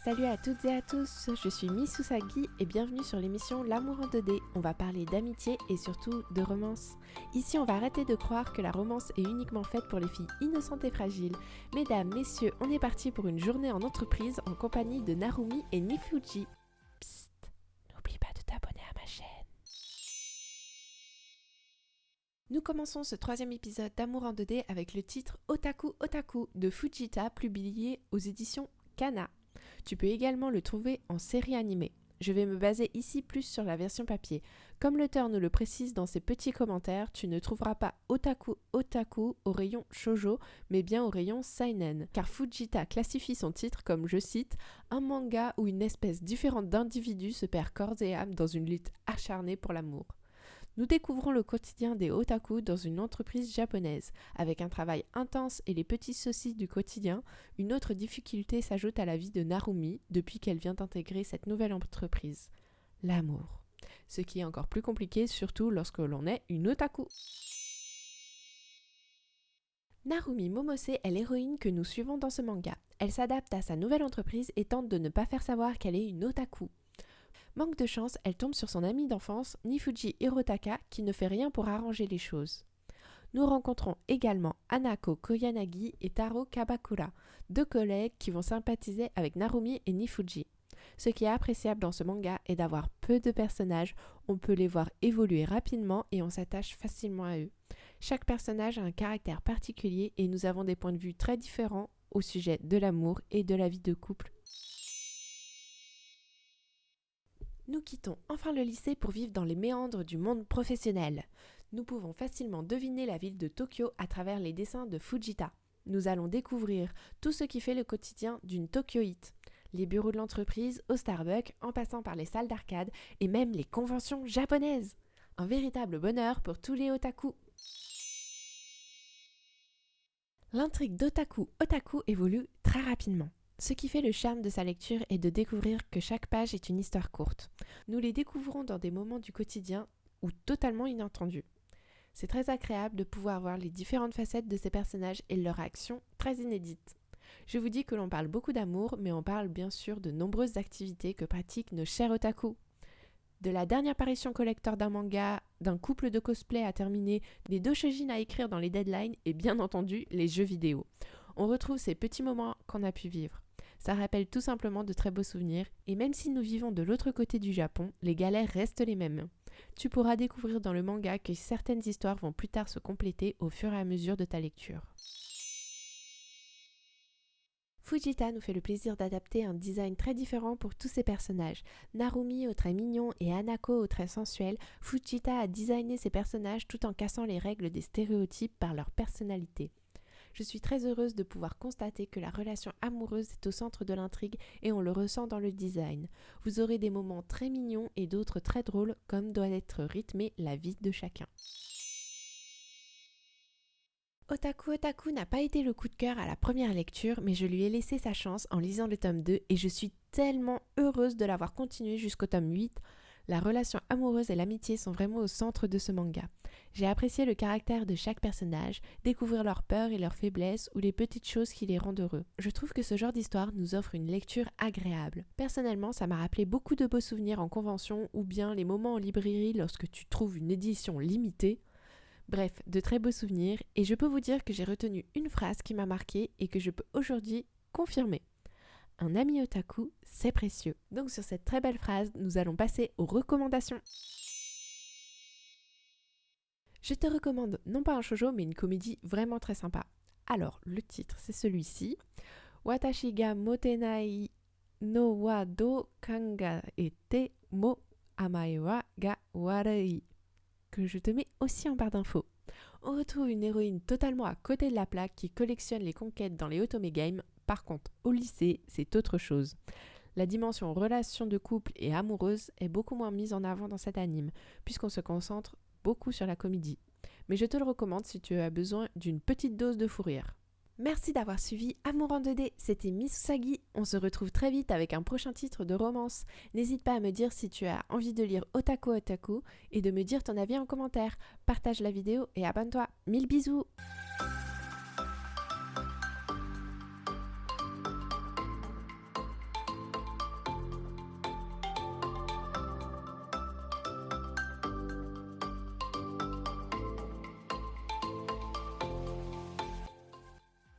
Salut à toutes et à tous, je suis Miss Usagi et bienvenue sur l'émission L'amour en 2D. On va parler d'amitié et surtout de romance. Ici on va arrêter de croire que la romance est uniquement faite pour les filles innocentes et fragiles. Mesdames, messieurs, on est parti pour une journée en entreprise en compagnie de Narumi et Nifuji. Psst, n'oublie pas de t'abonner à ma chaîne. Nous commençons ce troisième épisode d'Amour en 2D avec le titre Otaku Otaku de Fujita, publié aux éditions Kana. Tu peux également le trouver en série animée. Je vais me baser ici plus sur la version papier. Comme l'auteur nous le précise dans ses petits commentaires, tu ne trouveras pas Otaku Otaku au rayon shoujo, mais bien au rayon seinen. Car Fujita classifie son titre comme, je cite, un manga où une espèce différente d'individus se perd corps et âme dans une lutte acharnée pour l'amour. Nous découvrons le quotidien des otaku dans une entreprise japonaise. Avec un travail intense et les petits soucis du quotidien, une autre difficulté s'ajoute à la vie de Narumi depuis qu'elle vient d'intégrer cette nouvelle entreprise. L'amour. Ce qui est encore plus compliqué, surtout lorsque l'on est une otaku. Narumi Momose est l'héroïne que nous suivons dans ce manga. Elle s'adapte à sa nouvelle entreprise et tente de ne pas faire savoir qu'elle est une otaku. Manque de chance, elle tombe sur son amie d'enfance, Nifuji Hirotaka, qui ne fait rien pour arranger les choses. Nous rencontrons également Anako Koyanagi et Taro Kabakura, deux collègues qui vont sympathiser avec Narumi et Nifuji. Ce qui est appréciable dans ce manga est d'avoir peu de personnages, on peut les voir évoluer rapidement et on s'attache facilement à eux. Chaque personnage a un caractère particulier et nous avons des points de vue très différents au sujet de l'amour et de la vie de couple. Nous quittons enfin le lycée pour vivre dans les méandres du monde professionnel. Nous pouvons facilement deviner la ville de Tokyo à travers les dessins de Fujita. Nous allons découvrir tout ce qui fait le quotidien d'une Tokyoïte. Les bureaux de l'entreprise, au Starbucks, en passant par les salles d'arcade et même les conventions japonaises. Un véritable bonheur pour tous les otaku. L'intrigue d'Otaku Otaku évolue très rapidement. Ce qui fait le charme de sa lecture est de découvrir que chaque page est une histoire courte. Nous les découvrons dans des moments du quotidien ou totalement inattendus. C'est très agréable de pouvoir voir les différentes facettes de ces personnages et leurs réactions très inédites. Je vous dis que l'on parle beaucoup d'amour, mais on parle bien sûr de nombreuses activités que pratiquent nos chers otaku. De la dernière parution collector d'un manga, d'un couple de cosplay à terminer, des doshojin à écrire dans les deadlines et bien entendu les jeux vidéo. On retrouve ces petits moments qu'on a pu vivre. Ça rappelle tout simplement de très beaux souvenirs et même si nous vivons de l'autre côté du Japon, les galères restent les mêmes. Tu pourras découvrir dans le manga que certaines histoires vont plus tard se compléter au fur et à mesure de ta lecture. Fujita nous fait le plaisir d'adapter un design très différent pour tous ses personnages. Narumi aux traits mignons et Anako aux traits sensuels, Fujita a designé ses personnages tout en cassant les règles des stéréotypes par leur personnalité. Je suis très heureuse de pouvoir constater que la relation amoureuse est au centre de l'intrigue et on le ressent dans le design. Vous aurez des moments très mignons et d'autres très drôles, comme doit être rythmée la vie de chacun. Otaku Otaku n'a pas été le coup de cœur à la première lecture, mais je lui ai laissé sa chance en lisant le tome 2 et je suis tellement heureuse de l'avoir continué jusqu'au tome 8. La relation amoureuse et l'amitié sont vraiment au centre de ce manga. J'ai apprécié le caractère de chaque personnage, découvrir leurs peurs et leurs faiblesses ou les petites choses qui les rendent heureux. Je trouve que ce genre d'histoire nous offre une lecture agréable. Personnellement, ça m'a rappelé beaucoup de beaux souvenirs en convention ou bien les moments en librairie lorsque tu trouves une édition limitée. Bref, de très beaux souvenirs et je peux vous dire que j'ai retenu une phrase qui m'a marquée et que je peux aujourd'hui confirmer. Un ami otaku, c'est précieux. Donc sur cette très belle phrase, nous allons passer aux recommandations. Je te recommande non pas un shoujo mais une comédie vraiment très sympa. Alors, le titre c'est celui-ci. Watashi ga motenai no wa do kangaete mo amae wa ga warui. Que je te mets aussi en barre d'infos. On retrouve une héroïne totalement à côté de la plaque qui collectionne les conquêtes dans les otome games. Par contre, au lycée, c'est autre chose. La dimension relation de couple et amoureuse est beaucoup moins mise en avant dans cet anime, puisqu'on se concentre beaucoup sur la comédie. Mais je te le recommande si tu as besoin d'une petite dose de fou rire. Merci d'avoir suivi Amour en 2D, c'était Miss Usagi. On se retrouve très vite avec un prochain titre de romance. N'hésite pas à me dire si tu as envie de lire Otaku Otaku et de me dire ton avis en commentaire. Partage la vidéo et abonne-toi. 1000 bisous!